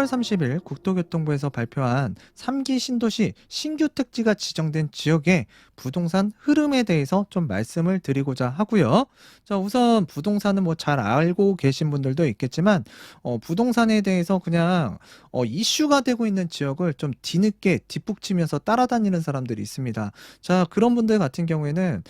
30일 국토교통부에서 발표한 3기 신도시 신규 택지가 지정된 지역의 부동산 흐름에 대해서 좀 말씀을 드리고자 하고요. 자, 우선 부동산은 뭐 잘 알고 계신 분들도 있겠지만, 부동산에 대해서 그냥 이슈가 되고 있는 지역을 좀 뒤늦게 뒷북치면서 따라다니는 사람들이 있습니다. 자, 그런 분들 같은 경우에는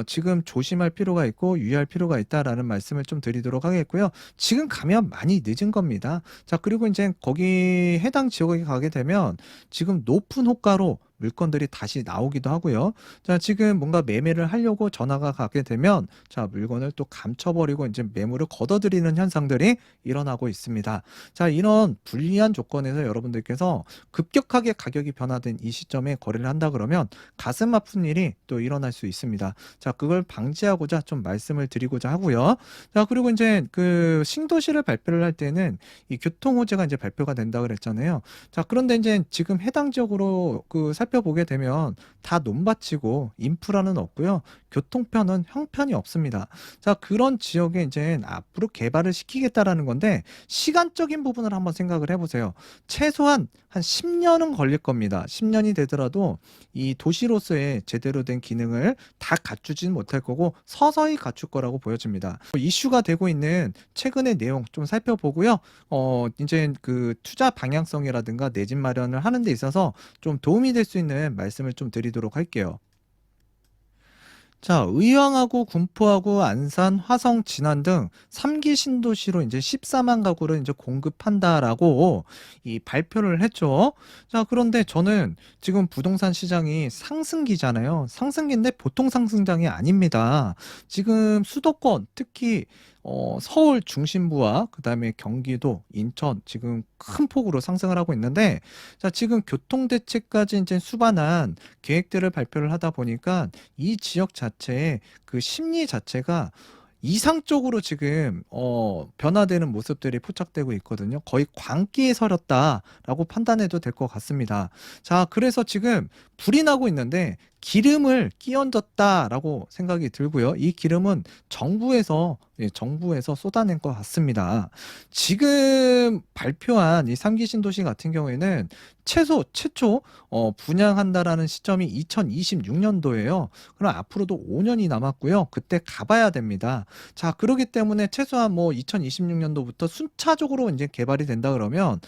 지금 조심할 필요가 있고 유의할 필요가 있다라는 말씀을 좀 드리도록 하겠고요. 지금 가면 많이 늦은 겁니다. 자, 그리고 이제 거기 해당 지역에 가게 되면 지금 높은 호가로 물건들이 다시 나오기도 하고요. 자, 지금 뭔가 매매를 하려고 전화가 가게 되면 자, 물건을 또 감춰버리고 이제 매물을 걷어들이는 현상들이 일어나고 있습니다. 자, 이런 불리한 조건에서 여러분들께서 급격하게 가격이 변화된 이 시점에 거래를 한다 그러면 가슴 아픈 일이 또 일어날 수 있습니다. 자, 그걸 방지하고자 좀 말씀을 드리고자 하고요. 자, 그리고 이제 그 신도시를 발표를 할 때는 이 교통 호재가 이제 발표가 된다 그랬잖아요. 자, 그런데 이제 지금 해당 지역으로 살펴보게 되면 다 논밭이고 인프라는 없고요. 교통편은 형편이 없습니다. 자, 그런 지역에 이제 앞으로 개발을 시키겠다라는 건데 시간적인 부분을 한번 생각을 해보세요. 최소한 한 10년은 걸릴 겁니다. 10년이 되더라도 이 도시로서의 제대로 된 기능을 다 갖추지는 못할 거고 서서히 갖출 거라고 보여집니다. 이슈가 되고 있는 최근의 내용 좀 살펴보고요. 이제 그 투자 방향성이라든가 내 집 마련을 하는 데 있어서 좀 도움이 될 수 있는 말씀을 좀 드리도록 할게요. 자, 의왕하고 군포하고 안산, 화성, 진안 등 3기 신도시로 이제 14만 가구를 이제 공급한다라고 이 발표를 했죠. 자, 그런데 저는 지금 부동산 시장이 상승기잖아요. 상승기인데 보통 상승장이 아닙니다. 지금 수도권, 특히 서울 중심부와 그다음에 경기도, 인천 지금 큰 폭으로 상승을 하고 있는데 자, 지금 교통대책까지 이제 수반한 계획들을 발표를 하다 보니까 이 지역 자체의 그 심리 자체가 이상적으로 지금 변화되는 모습들이 포착되고 있거든요. 거의 광기에 서렸다라고 판단해도 될 것 같습니다. 자, 그래서 지금 불이 나고 있는데 기름을 끼얹었다라고 생각이 들고요. 이 기름은 정부에서 쏟아낸 것 같습니다. 지금 발표한 이 3기 신도시 같은 경우에는 최초 분양한다라는 시점이 2026년도예요. 그럼 앞으로도 5년이 남았고요. 그때 가봐야 됩니다. 자, 그렇기 때문에 최소한 뭐 2026년도부터 순차적으로 이제 개발이 된다 그러면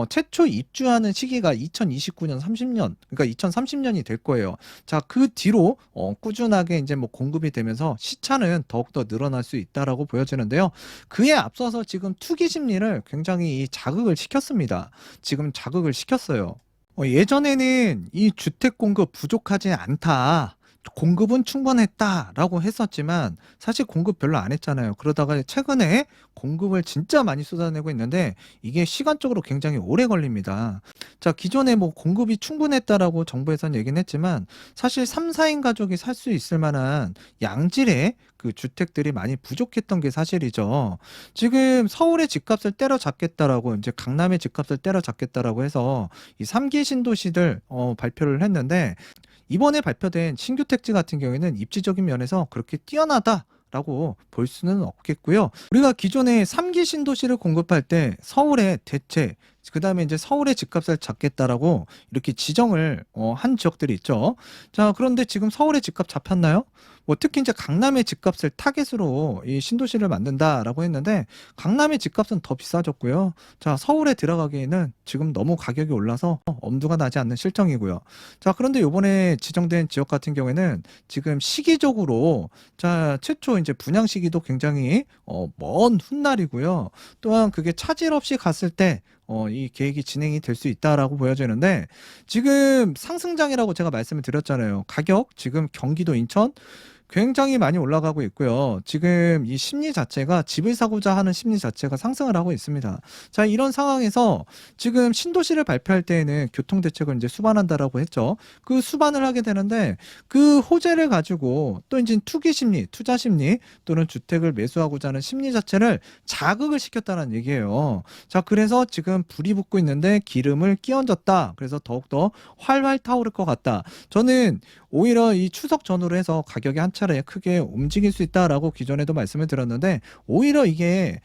최초 입주하는 시기가 2029년, 30년, 그러니까 2030년이 될 거예요. 자, 그 뒤로 꾸준하게 이제 뭐 공급이 되면서 시차는 더욱더 늘어날 수 있다라고 보여지는데요. 그에 앞서서 지금 투기 심리를 굉장히 자극을 시켰습니다. 지금 자극을 시켰어요. 예전에는 이 주택 공급 부족하지 않다. 공급은 충분했다라고 했었지만 사실 공급 별로 안 했잖아요. 그러다가 최근에 공급을 진짜 많이 쏟아내고 있는데 이게 시간적으로 굉장히 오래 걸립니다. 자, 기존에 뭐 공급이 충분했다라고 정부에서는 얘기는 했지만 사실 3, 4인 가족이 살 수 있을 만한 양질의 그 주택들이 많이 부족했던 게 사실이죠. 지금 서울의 집값을 때려잡겠다라고 이제 강남의 집값을 때려잡겠다라고 해서 이 3기 신도시들 발표를 했는데 이번에 발표된 신규 택지 같은 경우에는 입지적인 면에서 그렇게 뛰어나다라고 볼 수는 없겠고요. 우리가 기존에 3기 신도시를 공급할 때 서울의 대체, 그 다음에 이제 서울의 집값을 잡겠다라고 이렇게 지정을 한 지역들이 있죠. 자, 그런데 지금 서울의 집값 잡혔나요? 뭐 특히 이제 강남의 집값을 타겟으로 이 신도시를 만든다라고 했는데 강남의 집값은 더 비싸졌고요. 자, 서울에 들어가기에는 지금 너무 가격이 올라서 엄두가 나지 않는 실정이고요. 자, 그런데 요번에 지정된 지역 같은 경우에는 지금 시기적으로 자, 최초 이제 분양 시기도 굉장히 먼 훗날이고요. 또한 그게 차질 없이 갔을 때 이 계획이 진행이 될 수 있다라고 보여지는데 지금 상승장이라고 제가 말씀을 드렸잖아요. 가격 지금 경기도 인천 굉장히 많이 올라가고 있고요. 지금 이 심리 자체가 집을 사고자 하는 심리 자체가 상승을 하고 있습니다. 자, 이런 상황에서 지금 신도시를 발표할 때에는 교통대책을 이제 수반한다라고 했죠. 그 수반을 하게 되는데 그 호재를 가지고 또 이제 투기 심리, 투자 심리 또는 주택을 매수하고자 하는 심리 자체를 자극을 시켰다는 얘기예요. 자, 그래서 지금 불이 붙고 있는데 기름을 끼얹었다. 그래서 더욱더 활활 타오를 것 같다. 저는 오히려 이 추석 전후로 해서 가격이 한 차례 크게 움직일 수 있다라고 기존에도 말씀을 드렸는데 오히려 이게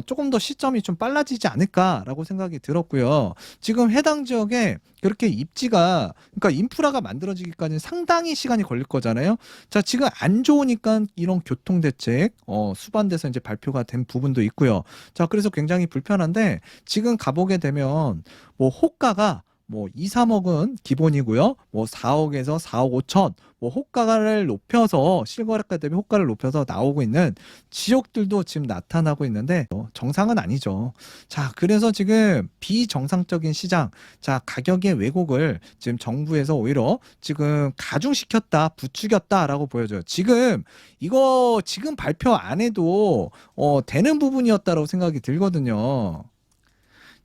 조금 더 시점이 좀 빨라지지 않을까라고 생각이 들었고요. 지금 해당 지역에 그렇게 입지가 그러니까 인프라가 만들어지기까지는 상당히 시간이 걸릴 거잖아요. 자, 지금 안 좋으니까 이런 교통 대책 수반돼서 이제 발표가 된 부분도 있고요. 자, 그래서 굉장히 불편한데 지금 가보게 되면 뭐 호가가 뭐 2, 3억은 기본이고요. 뭐 4억에서 4억 5천, 뭐 호가를 높여서 실거래가 대비 호가를 높여서 나오고 있는 지역들도 지금 나타나고 있는데 정상은 아니죠. 자, 그래서 지금 비정상적인 시장, 자, 가격의 왜곡을 지금 정부에서 오히려 지금 가중시켰다, 부추겼다라고 보여져요. 지금 이거 지금 발표 안 해도 되는 부분이었다라고 생각이 들거든요.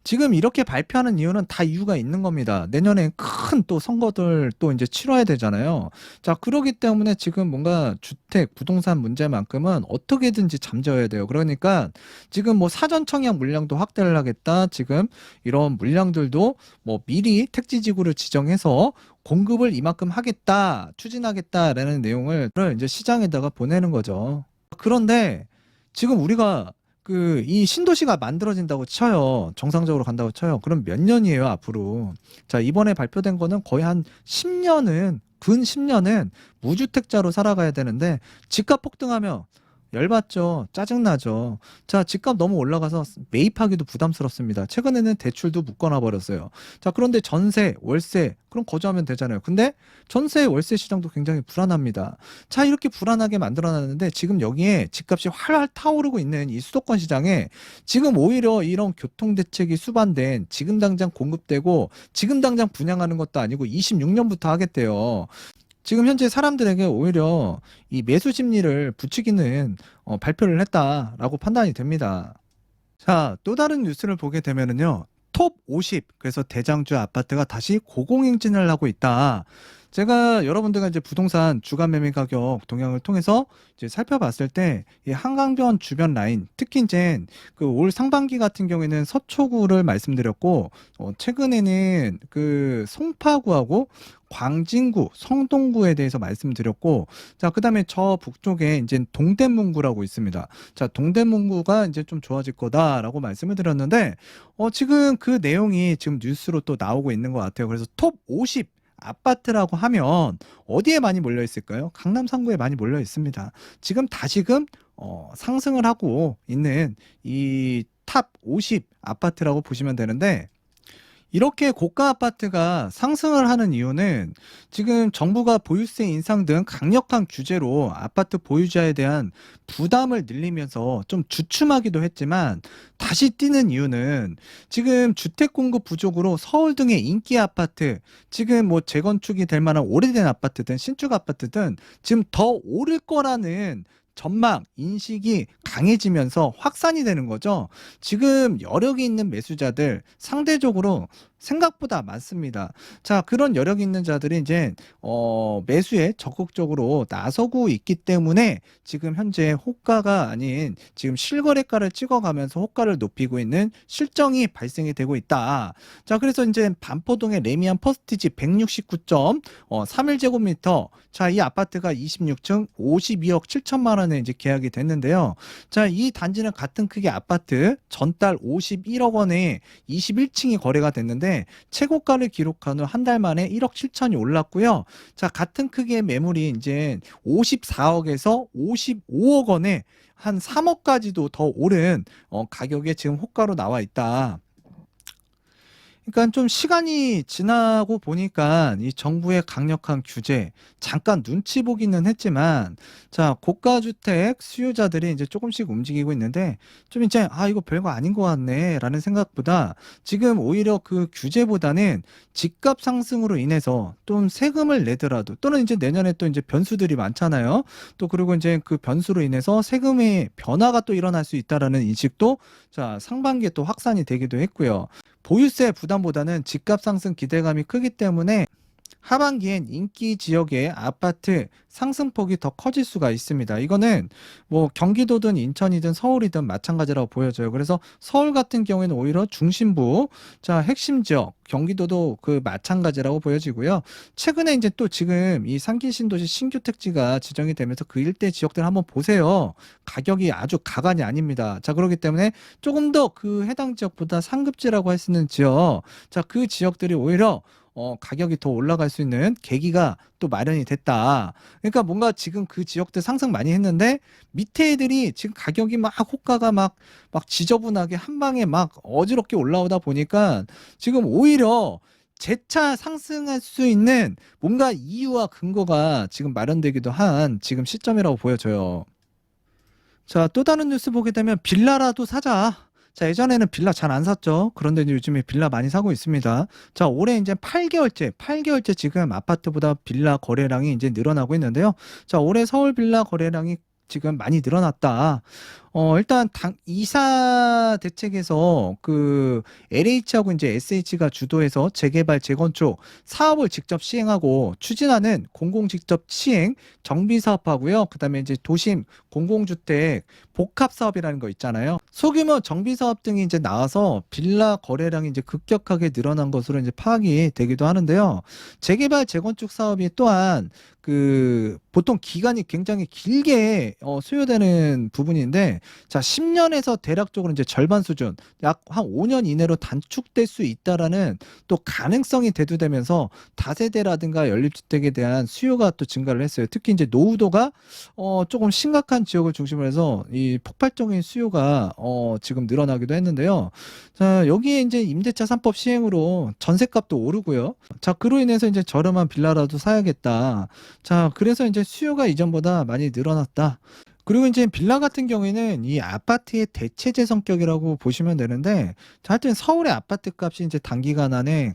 지금 이렇게 발표하는 이유는 다 이유가 있는 겁니다. 내년에 큰 또 선거들 또 이제 치러야 되잖아요. 자, 그러기 때문에 지금 뭔가 주택, 부동산 문제만큼은 어떻게든지 잠재워야 돼요. 그러니까 지금 뭐 사전 청약 물량도 확대를 하겠다. 지금 이런 물량들도 뭐 미리 택지지구를 지정해서 공급을 이만큼 하겠다, 추진하겠다라는 내용을 이제 시장에다가 보내는 거죠. 그런데 지금 우리가 이 신도시가 만들어진다고 쳐요. 정상적으로 간다고 쳐요. 그럼 몇 년이에요, 앞으로? 자, 이번에 발표된 거는 거의 한 10년은, 근 10년은 무주택자로 살아가야 되는데, 집값 폭등하면 열받죠. 짜증나죠. 자, 집값 너무 올라가서 매입하기도 부담스럽습니다. 최근에는 대출도 묶어놔 버렸어요. 자, 그런데 전세, 월세, 그럼 거주하면 되잖아요. 근데 전세, 월세 시장도 굉장히 불안합니다. 자, 이렇게 불안하게 만들어놨는데 지금 여기에 집값이 활활 타오르고 있는 이 수도권 시장에 지금 오히려 이런 교통대책이 수반된 지금 당장 공급되고 지금 당장 분양하는 것도 아니고 26년부터 하겠대요. 지금 현재 사람들에게 오히려 이 매수 심리를 부추기는 발표를 했다라고 판단이 됩니다. 자, 또 다른 뉴스를 보게 되면은요. 톱 50, 그래서 대장주 아파트가 다시 고공행진을 하고 있다. 제가 여러분들과 이제 부동산 주간 매매 가격 동향을 통해서 이제 살펴봤을 때 이 한강변 주변 라인, 특히 이제 그 올 상반기 같은 경우에는 서초구를 말씀드렸고 최근에는 그 송파구하고 광진구, 성동구에 대해서 말씀드렸고 자, 그다음에 저 북쪽에 이제 동대문구라고 있습니다. 자, 동대문구가 이제 좀 좋아질 거다라고 말씀을 드렸는데 지금 그 내용이 지금 뉴스로 또 나오고 있는 것 같아요. 그래서 톱 50 아파트라고 하면 어디에 많이 몰려 있을까요? 강남 상구에 많이 몰려 있습니다. 지금 다시금 상승을 하고 있는 이 탑 50 아파트라고 보시면 되는데 이렇게 고가 아파트가 상승을 하는 이유는 지금 정부가 보유세 인상 등 강력한 규제로 아파트 보유자에 대한 부담을 늘리면서 좀 주춤하기도 했지만 다시 뛰는 이유는 지금 주택 공급 부족으로 서울 등의 인기 아파트, 지금 뭐 재건축이 될 만한 오래된 아파트든 신축 아파트든 지금 더 오를 거라는 전망, 인식이 강해지면서 확산이 되는 거죠. 지금 여력이 있는 매수자들 상대적으로 생각보다 많습니다. 자, 그런 여력 있는 자들이 이제 매수에 적극적으로 나서고 있기 때문에 지금 현재 호가가 아닌 지금 실거래가를 찍어가면서 호가를 높이고 있는 실정이 발생이 되고 있다. 자, 그래서 이제 반포동의 레미안 퍼스티지 169점 31제곱미터. 자, 이 아파트가 26층 52억 7천만 원에 이제 계약이 됐는데요. 자, 이 단지는 같은 크기 아파트 전달 51억 원에 21층이 거래가 됐는데 최고가를 기록한 후 한 달 만에 1억 7천이 올랐고요. 자, 같은 크기의 매물이 이제 54억에서 55억 원에 한 3억까지도 더 오른 가격에 지금 호가로 나와 있다. 그러니까 좀 시간이 지나고 보니까 이 정부의 강력한 규제 잠깐 눈치 보기는 했지만 자, 고가 주택 수요자들이 이제 조금씩 움직이고 있는데 좀 이제 이거 별거 아닌 것 같네라는 생각보다 지금 오히려 그 규제보다는 집값 상승으로 인해서 좀 세금을 내더라도 또는 이제 내년에 또 이제 변수들이 많잖아요. 또 그리고 이제 그 변수로 인해서 세금의 변화가 또 일어날 수 있다라는 인식도 자, 상반기에 또 확산이 되기도 했고요. 보유세 부담보다는 집값 상승 기대감이 크기 때문에 하반기엔 인기 지역의 아파트 상승폭이 더 커질 수가 있습니다. 이거는 뭐 경기도든 인천이든 서울이든 마찬가지라고 보여져요. 그래서 서울 같은 경우에는 오히려 중심부, 자, 핵심 지역, 경기도도 그 마찬가지라고 보여지고요. 최근에 이제 또 지금 이 상기 신도시 신규 택지가 지정이 되면서 그 일대 지역들 한번 보세요. 가격이 아주 가관이 아닙니다. 자, 그렇기 때문에 조금 더 그 해당 지역보다 상급지라고 할 수 있는 지역, 자, 그 지역들이 오히려 가격이 더 올라갈 수 있는 계기가 또 마련이 됐다. 그러니까 뭔가 지금 그 지역들 상승 많이 했는데 밑에 애들이 지금 가격이 막 호가가 막 지저분하게 한 방에 막 어지럽게 올라오다 보니까 지금 오히려 재차 상승할 수 있는 뭔가 이유와 근거가 지금 마련되기도 한 지금 시점이라고 보여져요. 자, 또 다른 뉴스 보게 되면 빌라라도 사자. 자, 예전에는 빌라 잘 안 샀죠. 그런데 이제 요즘에 빌라 많이 사고 있습니다. 자, 올해 이제 8개월째 지금 아파트보다 빌라 거래량이 이제 늘어나고 있는데요. 자, 올해 서울 빌라 거래량이 지금 많이 늘어났다. 일단 이사 대책에서 그 LH하고 이제 SH가 주도해서 재개발, 재건축 사업을 직접 시행하고 추진하는 공공 직접 시행 정비 사업하고요. 그다음에 이제 도심 공공주택 복합 사업이라는 거 있잖아요. 소규모 정비 사업 등이 이제 나와서 빌라 거래량이 이제 급격하게 늘어난 것으로 이제 파악이 되기도 하는데요. 재개발, 재건축 사업이 또한 그 보통 기간이 굉장히 길게 수요되는 부분인데, 자, 10년에서 대략적으로 이제 절반 수준, 약 한 5년 이내로 단축될 수 있다라는 또 가능성이 대두되면서 다세대라든가 연립주택에 대한 수요가 또 증가를 했어요. 특히 이제 노후도가 조금 심각한 지역을 중심으로 해서 이 폭발적인 수요가 지금 늘어나기도 했는데요. 자, 여기에 이제 임대차 3법 시행으로 전셋값도 오르고요. 자, 그로 인해서 이제 저렴한 빌라라도 사야겠다. 자, 그래서 이제 수요가 이전보다 많이 늘어났다. 그리고 이제 빌라 같은 경우에는 이 아파트의 대체재 성격이라고 보시면 되는데, 자, 하여튼 서울의 아파트 값이 이제 단기간 안에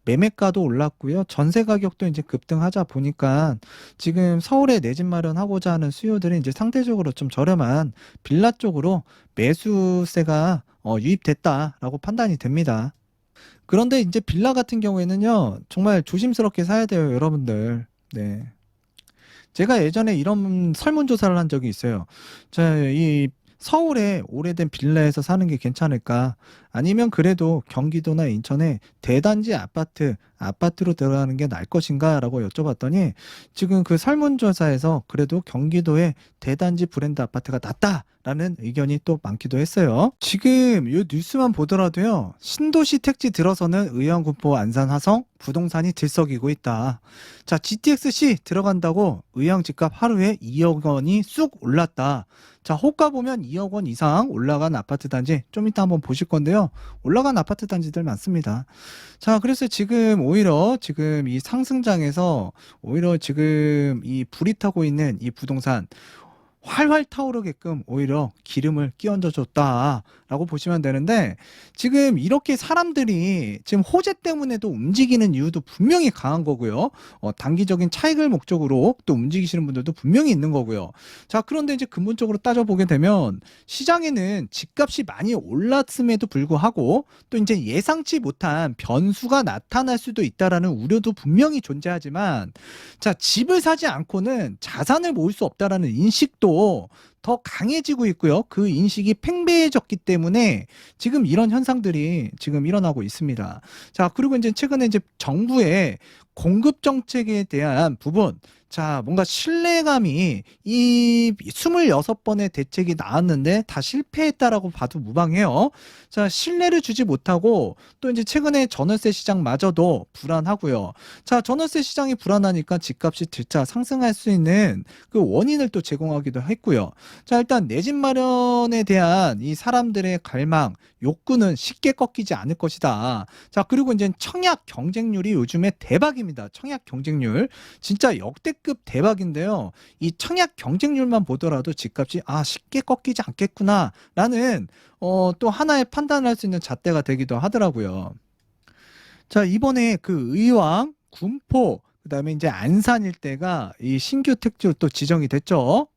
매매가도 올랐고요. 전세 가격도 이제 급등하자 보니까 지금 서울에 내 집 마련하고자 하는 수요들이 이제 상대적으로 좀 저렴한 빌라 쪽으로 매수세가 유입됐다라고 판단이 됩니다. 그런데 이제 빌라 같은 경우에는요, 정말 조심스럽게 사야 돼요, 여러분들. 네. 제가 예전에 이런 설문조사를 한 적이 있어요. 자, 이 서울에 오래된 빌라에서 사는 게 괜찮을까? 아니면 그래도 경기도나 인천에 대단지 아파트로 들어가는 게 나을 것인가? 라고 여쭤봤더니 지금 그 설문조사에서 그래도 경기도에 대단지 브랜드 아파트가 낫다라는 의견이 또 많기도 했어요. 지금 이 뉴스만 보더라도요, 신도시 택지 들어서는 의왕군포 안산 화성 부동산이 들썩이고 있다. 자, GTX-C 들어간다고 의왕 집값 하루에 2억 원이 쑥 올랐다. 자, 호가 보면 2억 원 이상 올라간 아파트 단지 좀 이따 한번 보실 건데요. 올라간 아파트 단지들 많습니다. 자, 그래서 지금 오히려 지금 이 상승장에서 오히려 지금 이 불이 타고 있는 이 부동산 활활 타오르게끔 오히려 기름을 끼얹어 줬다라고 보시면 되는데, 지금 이렇게 사람들이 지금 호재 때문에도 움직이는 이유도 분명히 강한 거고요. 단기적인 차익을 목적으로 또 움직이시는 분들도 분명히 있는 거고요. 자, 그런데 이제 근본적으로 따져보게 되면 시장에는 집값이 많이 올랐음에도 불구하고 또 이제 예상치 못한 변수가 나타날 수도 있다라는 우려도 분명히 존재하지만, 자, 집을 사지 않고는 자산을 모을 수 없다라는 인식도 더 강해지고 있고요. 그 인식이 팽배해졌기 때문에 지금 이런 현상들이 지금 일어나고 있습니다. 자, 그리고 이제 최근에 이제 정부의 공급 정책에 대한 부분, 자, 뭔가 신뢰감이 이 26번의 대책이 나왔는데 다 실패했다라고 봐도 무방해요. 자, 신뢰를 주지 못하고 또 이제 최근에 전월세 시장마저도 불안하고요. 자, 전월세 시장이 불안하니까 집값이 들자 상승할 수 있는 그 원인을 또 제공하기도 했고요. 자, 일단 내 집 마련에 대한 이 사람들의 갈망, 욕구는 쉽게 꺾이지 않을 것이다. 자, 그리고 이제 청약 경쟁률이 요즘에 대박입니다. 청약 경쟁률. 진짜 역대급 대박인데요. 이 청약 경쟁률만 보더라도 집값이 쉽게 꺾이지 않겠구나라는 또 하나의 판단을 할 수 있는 잣대가 되기도 하더라고요. 자, 이번에 그 의왕, 군포, 그다음에 이제 안산 일대가 이 신규 택지로 또 지정이 됐죠.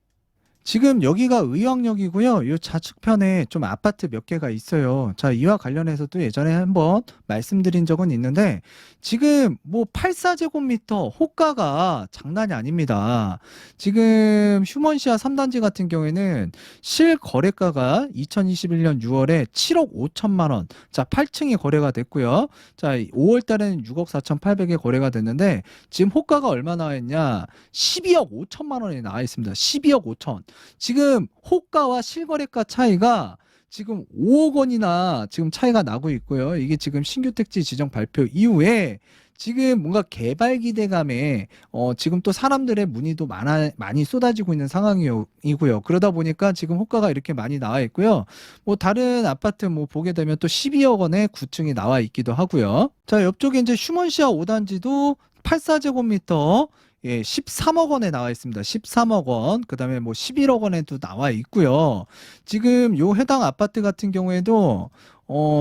지금 여기가 의왕역이고요. 이 좌측편에 좀 아파트 몇 개가 있어요. 자, 이와 관련해서도 예전에 한번 말씀드린 적은 있는데 지금 뭐 84제곱미터 호가가 장난이 아닙니다. 지금 휴먼시아 3단지 같은 경우에는 실거래가가 2021년 6월에 7억 5천만 원. 자, 8층이 거래가 됐고요. 자, 5월 달에는 6억 4,800에 거래가 됐는데 지금 호가가 얼마 나와 있냐? 12억 5천만 원이 나와 있습니다. 12억 5천. 지금 호가와 실거래가 차이가 지금 5억 원이나 지금 차이가 나고 있고요. 이게 지금 신규 택지 지정 발표 이후에 지금 뭔가 개발 기대감에 지금 또 사람들의 문의도 많이 쏟아지고 있는 상황이고요. 그러다 보니까 지금 호가가 이렇게 많이 나와 있고요. 뭐 다른 아파트 뭐 보게 되면 또 12억 원에 9층이 나와 있기도 하고요. 자, 옆쪽에 이제 휴먼시아 5단지도 84제곱미터 예, 13억 원에 나와 있습니다. 13억 원. 그다음에 뭐 11억 원에도 나와 있고요. 지금 요 해당 아파트 같은 경우에도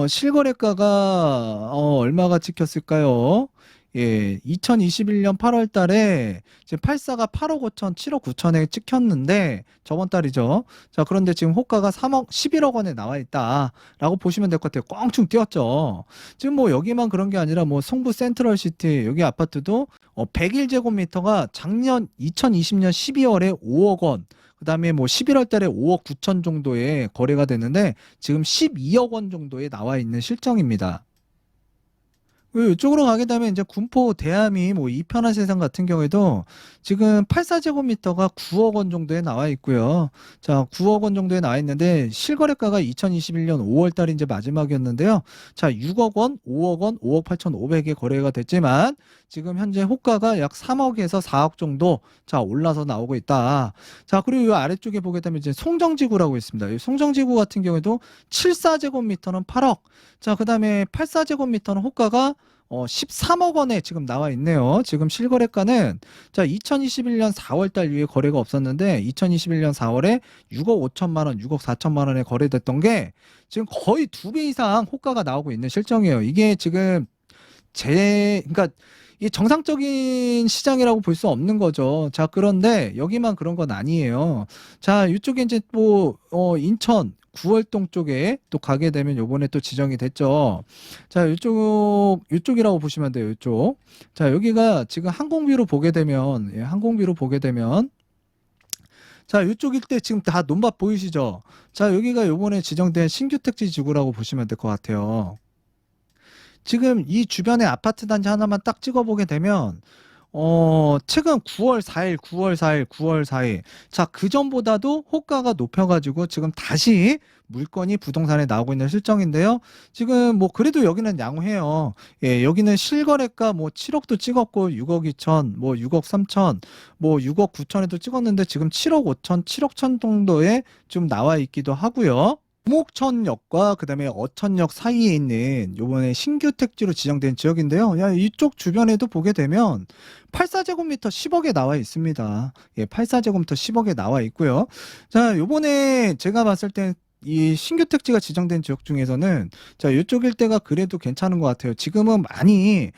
실거래가가 얼마가 찍혔을까요? 예, 2021년 8월 달에 지금 84가 8억 5천, 7억 9천에 찍혔는데 저번 달이죠. 자, 그런데 지금 호가가 3억, 11억 원에 나와 있다라고 보시면 될 것 같아요. 꽝충 뛰었죠. 지금 뭐 여기만 그런 게 아니라 뭐 성부 센트럴시티 여기 아파트도 101제곱미터가 작년 2020년 12월에 5억 원, 그다음에 뭐 11월 달에 5억 9천 정도에 거래가 됐는데 지금 12억 원 정도에 나와 있는 실정입니다. 이쪽으로 가게 되면 이제 군포 대함이 뭐 이편한 세상 같은 경우에도 지금 84제곱미터가 9억 원 정도에 나와 있고요. 자, 9억 원 정도에 나와 있는데 실거래가가 2021년 5월 달이 이제 마지막이었는데요. 자, 6억 원, 5억 원, 5억 8,500에 거래가 됐지만 지금 현재 호가가 약 3억에서 4억 정도 자, 올라서 나오고 있다. 자, 그리고 이 아래쪽에 보게 되면 이제 송정지구라고 있습니다. 이 송정지구 같은 경우에도 74제곱미터는 8억. 자, 그다음에 84제곱미터는 호가가 13억 원에 지금 나와 있네요. 지금 실거래가는 자 2021년 4월 달 이후에 거래가 없었는데 2021년 4월에 6억 5천만 원, 6억 4천만 원에 거래됐던 게 지금 거의 2배 이상 호가가 나오고 있는 실정이에요. 이게 지금 그러니까 이 정상적인 시장이라고 볼 수 없는 거죠. 자, 그런데 여기만 그런 건 아니에요. 자, 이쪽에 이제 또 인천 구월동 쪽에 또 가게 되면 요번에 또 지정이 됐죠. 자, 이쪽이라고 보시면 돼요. 이쪽. 자, 여기가 지금 항공비로 보게 되면 예, 항공비로 보게 되면 자, 이쪽일 때 지금 다 논밭 보이시죠? 자, 여기가 요번에 지정된 신규 택지 지구라고 보시면 될 것 같아요. 지금 이 주변에 아파트 단지 하나만 딱 찍어보게 되면 최근 9월 4일, 9월 4일, 9월 4일. 자, 그전보다도 호가가 높여가지고 지금 다시 물건이 부동산에 나오고 있는 실정인데요. 지금 뭐 그래도 여기는 양호해요. 예, 여기는 실거래가 뭐 7억도 찍었고 6억 2천, 뭐 6억 3천, 뭐 6억 9천에도 찍었는데 지금 7억 5천, 7억 천 정도에 좀 나와 있기도 하고요. 목천역과 그다음에 어천역 사이에 있는 요번에 신규 택지로 지정된 지역인데요. 야, 이쪽 주변에도 보게 되면 84제곱미터 10억에 나와 있습니다. 예, 84제곱미터 10억에 나와 있고요. 자, 요번에 제가 봤을 때 이 신규 택지가 지정된 지역 중에서는 자, 이쪽 일대가 그래도 괜찮은 것 같아요. 지금은 많이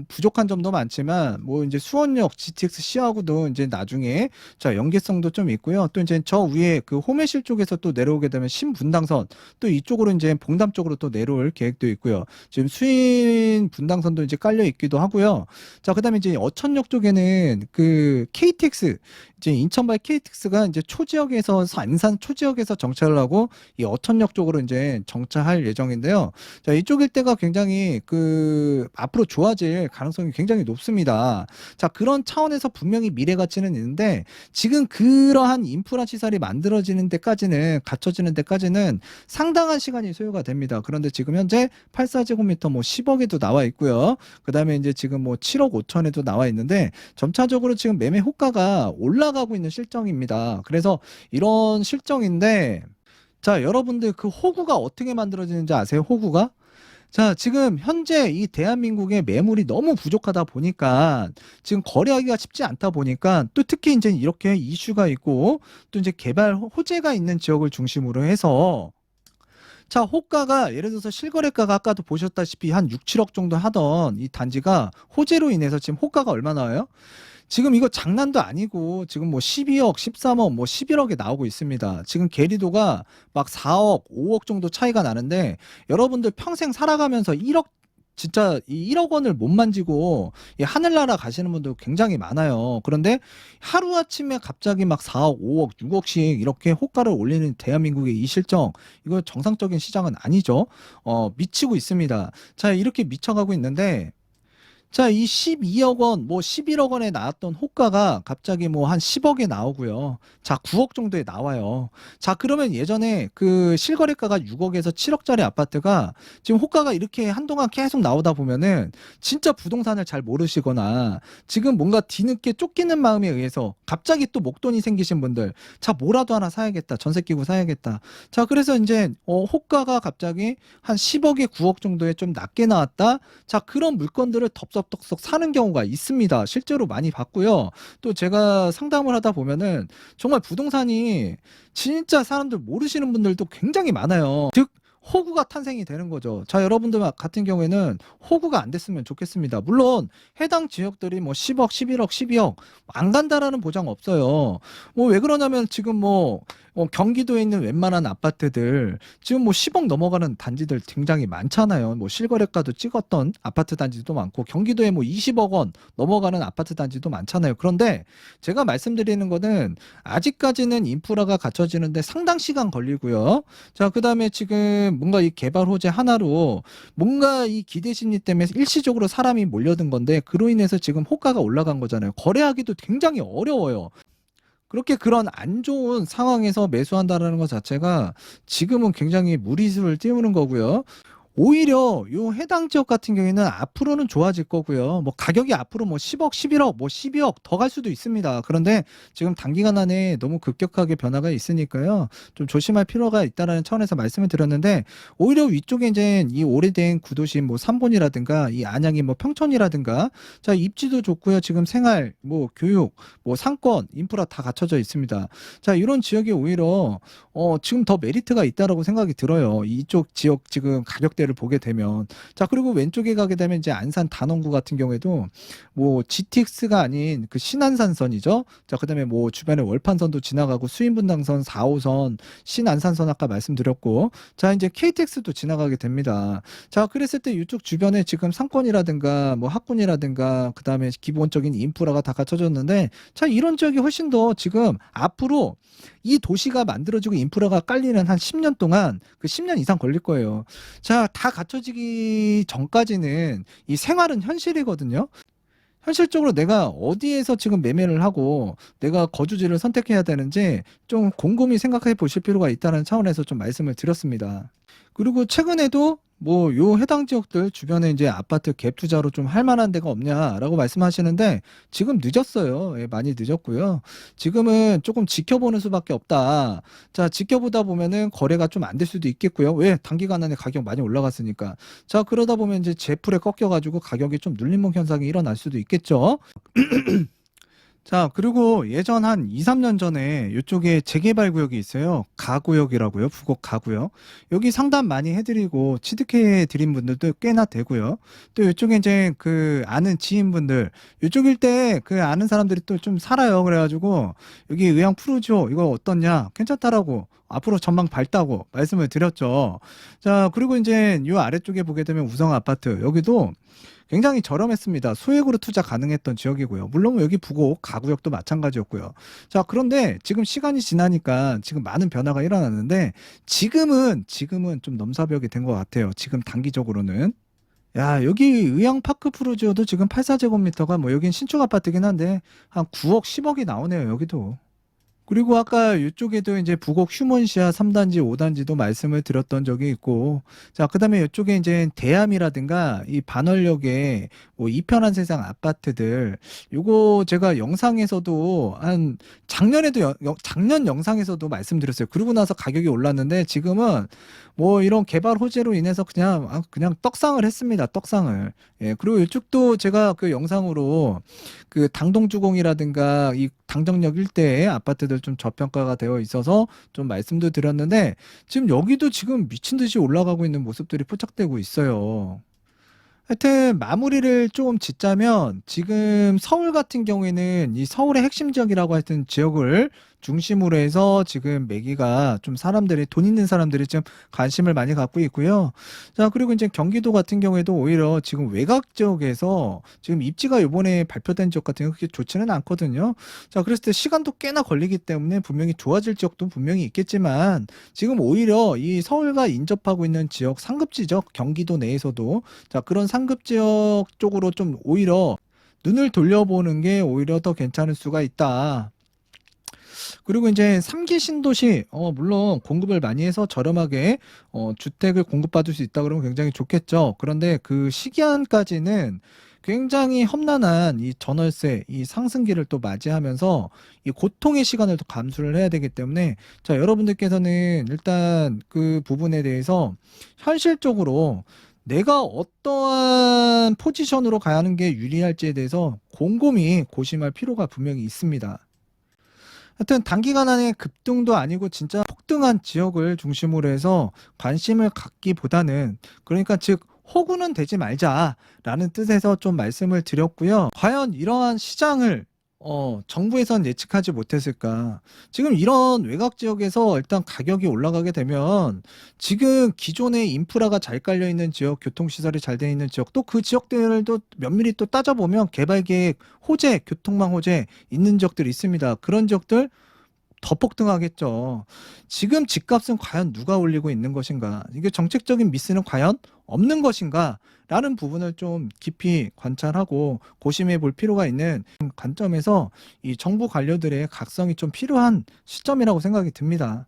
부족한 점도 많지만 뭐 이제 수원역 GTX-C하고도 이제 나중에 자, 연계성도 좀 있고요. 또 이제 저 위에 그 호매실 쪽에서 또 내려오게 되면 신분당선 또 이쪽으로 이제 봉담 쪽으로 또 내려올 계획도 있고요. 지금 수인 분당선도 이제 깔려 있기도 하고요. 자, 그다음에 이제 어천역 쪽에는 그 KTX 이제 인천발 KTX가 이제 초지역에서 안산 초지역에서 정차를 하고 이 어천역 쪽으로 이제 정차할 예정인데요. 자, 이쪽 일대가 굉장히 그 앞으로 좋아질 가능성이 굉장히 높습니다. 자, 그런 차원에서 분명히 미래 가치는 있는데 지금 그러한 인프라 시설이 만들어지는 데까지는 갖춰지는 데까지는 상당한 시간이 소요가 됩니다. 그런데 지금 현재 84제곱미터 뭐 10억에도 나와 있고요. 그다음에 이제 지금 뭐 7억 5천에도 나와 있는데 점차적으로 지금 매매 호가가 올라가고 있는 실정입니다. 그래서 이런 실정인데 자, 여러분들 그 호구가 어떻게 만들어지는지 아세요? 호구가? 자, 지금 현재 이 대한민국의 매물이 너무 부족하다 보니까 지금 거래하기가 쉽지 않다 보니까 또 특히 이제 이렇게 이슈가 있고 또 이제 개발 호재가 있는 지역을 중심으로 해서 자, 호가가 예를 들어서 실거래가가 아까도 보셨다시피 한 6, 7억 정도 하던 이 단지가 호재로 인해서 지금 호가가 얼마 나와요? 지금 이거 장난도 아니고 지금 뭐 12억, 13억, 뭐 11억에 나오고 있습니다. 지금 계리도가 막 4억, 5억 정도 차이가 나는데 여러분들 평생 살아가면서 1억 진짜 이 1억 원을 못 만지고 이 하늘나라 가시는 분들 굉장히 많아요. 그런데 하루아침에 갑자기 막 4억, 5억, 6억씩 이렇게 호가를 올리는 대한민국의 이 실정, 이거 정상적인 시장은 아니죠. 미치고 있습니다. 자, 이렇게 미쳐가고 있는데 자, 이 12억 원, 뭐 11억 원에 나왔던 호가가 갑자기 뭐 한 10억에 나오고요. 자, 9억 정도에 나와요. 자, 그러면 예전에 그 실거래가가 6억에서 7억짜리 아파트가 지금 호가가 이렇게 한동안 계속 나오다 보면은 진짜 부동산을 잘 모르시거나 지금 뭔가 뒤늦게 쫓기는 마음에 의해서 갑자기 또 목돈이 생기신 분들, 자, 뭐라도 하나 사야겠다. 전세 끼고 사야겠다. 자, 그래서 이제 호가가 갑자기 한 10억에 9억 정도에 좀 낮게 나왔다. 자, 그런 물건들을 덥석덥석 사는 경우가 있습니다. 실제로 많이 봤고요. 또 제가 상담을 하다 보면은 정말 부동산이 진짜 사람들 모르시는 분들도 굉장히 많아요. 즉, 호구가 탄생이 되는 거죠. 자, 여러분들 같은 경우에는 호구가 안 됐으면 좋겠습니다. 물론 해당 지역들이 뭐 10억, 11억, 12억 안 간다라는 보장 없어요. 뭐 왜 그러냐면 지금 뭐 경기도에 있는 웬만한 아파트들 지금 뭐 10억 넘어가는 단지들 굉장히 많잖아요. 뭐 실거래가도 찍었던 아파트 단지도 많고 경기도에 뭐 20억 원 넘어가는 아파트 단지도 많잖아요. 그런데 제가 말씀드리는 거는 아직까지는 인프라가 갖춰지는데 상당 시간 걸리고요. 자, 그다음에 지금 뭔가 이 개발 호재 하나로 뭔가 이 기대 심리 때문에 일시적으로 사람이 몰려든 건데 그로 인해서 지금 호가가 올라간 거잖아요. 거래하기도 굉장히 어려워요. 그렇게 그런 안 좋은 상황에서 매수한다라는 것 자체가 지금은 굉장히 무리수를 띄우는 거고요. 오히려 요 해당 지역 같은 경우에는 앞으로는 좋아질 거고요. 뭐 가격이 앞으로 뭐 10억, 11억, 뭐 12억 더 갈 수도 있습니다. 그런데 지금 단기간 안에 너무 급격하게 변화가 있으니까요. 좀 조심할 필요가 있다라는 차원에서 말씀을 드렸는데 오히려 위쪽에 이제 이 오래된 구도심 뭐 삼본이라든가 이 안양이 뭐 평촌이라든가 자, 입지도 좋고요. 지금 생활, 뭐 교육, 뭐 상권, 인프라 다 갖춰져 있습니다. 자, 이런 지역이 오히려 지금 더 메리트가 있다라고 생각이 들어요. 이쪽 지역 지금 가격대를 보게 되면. 자, 그리고 왼쪽에 가게 되면 이제 안산 단원구 같은 경우에도 뭐 GTX가 아닌 그 신안산선이죠. 자, 그다음에 뭐 주변에 월판선도 지나가고 수인분당선 4호선, 신안산선 아까 말씀드렸고, 자, 이제 KTX도 지나가게 됩니다. 자, 그랬을 때 이쪽 주변에 지금 상권이라든가 뭐 학군이라든가 그다음에 기본적인 인프라가 다 갖춰졌는데, 자, 이런 지역이 훨씬 더 지금 앞으로 이 도시가 만들어지고 인프라가 깔리는 한 10년 동안 그 10년 이상 걸릴 거예요. 자, 다 갖춰지기 전까지는 이 생활은 현실이거든요. 현실적으로 내가 어디에서 지금 매매를 하고 내가 거주지를 선택해야 되는지 좀 곰곰이 생각해 보실 필요가 있다는 차원에서 좀 말씀을 드렸습니다. 그리고 최근에도 뭐 요 해당 지역들 주변에 이제 아파트 갭 투자로 좀 할 만한 데가 없냐라고 말씀하시는데 지금 늦었어요. 예, 많이 늦었고요. 지금은 조금 지켜보는 수밖에 없다. 자, 지켜보다 보면은 거래가 좀 안 될 수도 있겠고요. 왜? 단기간 안에 가격 많이 올라갔으니까. 자, 그러다 보면 이제 제풀에 꺾여가지고 가격이 좀 눌림목 현상이 일어날 수도 있겠죠. 자, 그리고 예전 한 2, 3년 전에 이쪽에 재개발 구역이 있어요. 가구역이라고요. 부곡 가구역. 여기 상담 많이 해드리고 취득해 드린 분들도 꽤나 되고요. 또 이쪽에 이제 그 아는 지인분들, 이쪽 일대 그 아는 사람들이 또 좀 살아요. 그래가지고 여기 의향 푸르지오 이거 어떻냐? 괜찮다라고. 앞으로 전망 밝다고 말씀을 드렸죠. 자, 그리고 이제 이 아래쪽에 보게 되면 우성 아파트. 여기도 굉장히 저렴했습니다. 소액으로 투자 가능했던 지역이고요. 물론 여기 부곡 가구역도 마찬가지였고요. 자, 그런데 지금 시간이 지나니까 지금 많은 변화가 일어났는데 지금은 좀 넘사벽이 된 것 같아요. 지금 단기적으로는. 야, 여기 의향파크 프루지오도 지금 84제곱미터가 뭐 여긴 신축 아파트긴 한데 한 9억, 10억이 나오네요. 여기도. 그리고 아까 이쪽에도 이제 부곡 휴먼시아 3단지, 5단지도 말씀을 드렸던 적이 있고, 자, 그 다음에 이쪽에 이제 대암이라든가 이 반월역에 뭐 이편한 세상 아파트들, 요거 제가 영상에서도 한 작년에도 작년 영상에서도 말씀드렸어요. 그러고 나서 가격이 올랐는데 지금은 뭐 이런 개발 호재로 인해서 그냥 떡상을 했습니다. 떡상을. 예, 그리고 이쪽도 제가 그 영상으로 그 당동주공이라든가 이 당정역 일대의 아파트들 좀 저평가가 되어 있어서 좀 말씀도 드렸는데 지금 여기도 지금 미친 듯이 올라가고 있는 모습들이 포착되고 있어요. 하여튼 마무리를 좀 짓자면 지금 서울 같은 경우에는 이 서울의 핵심 지역이라고 하여튼 지역을 중심으로 해서 지금 매기가 좀 사람들이 돈 있는 사람들이 좀 관심을 많이 갖고 있고요. 자, 그리고 이제 경기도 같은 경우에도 오히려 지금 외곽 지역에서 지금 입지가 요번에 발표된 지역 같은 경우 그렇게 좋지는 않거든요. 자, 그랬을 때 시간도 꽤나 걸리기 때문에 분명히 좋아질 지역도 분명히 있겠지만 지금 오히려 이 서울과 인접하고 있는 지역 상급 지역 경기도 내에서도 자, 그런 상급 지역 쪽으로 좀 오히려 눈을 돌려보는 게 오히려 더 괜찮을 수가 있다. 그리고 이제 3기 신도시, 물론 공급을 많이 해서 저렴하게, 주택을 공급받을 수 있다 그러면 굉장히 좋겠죠. 그런데 그 시기한까지는 굉장히 험난한 이 전월세, 이 상승기를 또 맞이하면서 이 고통의 시간을 또 감수를 해야 되기 때문에 자, 여러분들께서는 일단 그 부분에 대해서 현실적으로 내가 어떠한 포지션으로 가야 하는 게 유리할지에 대해서 곰곰이 고심할 필요가 분명히 있습니다. 하여튼 단기간 안에 급등도 아니고 진짜 폭등한 지역을 중심으로 해서 관심을 갖기보다는 그러니까 즉 호구는 되지 말자라는 뜻에서 좀 말씀을 드렸고요. 과연 이러한 시장을 정부에선 예측하지 못했을까? 지금 이런 외곽 지역에서 일단 가격이 올라가게 되면 지금 기존의 인프라가 잘 깔려 있는 지역, 교통시설이 잘 되어 있는 지역, 또 그 지역들을 또 면밀히 또 따져보면 개발계획 호재, 교통망 호재 있는 지역들이 있습니다. 그런 지역들 더 폭등하겠죠. 지금 집값은 과연 누가 올리고 있는 것인가? 이게 정책적인 미스는 과연 없는 것인가? 라는 부분을 좀 깊이 관찰하고 고심해 볼 필요가 있는 관점에서 이 정부 관료들의 각성이 좀 필요한 시점이라고 생각이 듭니다.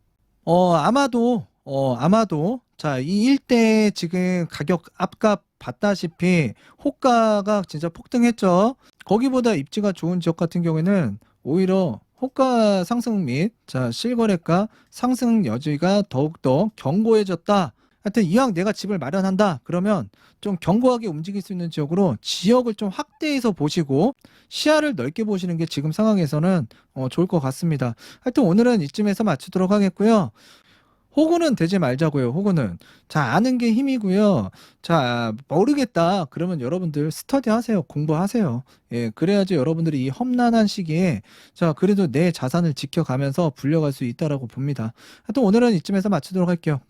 아마도, 자, 이 일대에 지금 가격 앞값 봤다시피 호가가 진짜 폭등했죠. 거기보다 입지가 좋은 지역 같은 경우에는 오히려 호가 상승 및 자, 실거래가 상승 여지가 더욱더 견고해졌다. 하여튼 이왕 내가 집을 마련한다. 그러면 좀 견고하게 움직일 수 있는 지역으로 지역을 좀 확대해서 보시고 시야를 넓게 보시는 게 지금 상황에서는 좋을 것 같습니다. 하여튼 오늘은 이쯤에서 마치도록 하겠고요. 호구는 되지 말자고요. 호구는 자, 아는 게 힘이고요. 자, 모르겠다 그러면 여러분들 스터디 하세요. 공부하세요. 예, 그래야지 여러분들이 이 험난한 시기에 자, 그래도 내 자산을 지켜가면서 불려갈 수 있다라고 봅니다. 하여튼 오늘은 이쯤에서 마치도록 할게요.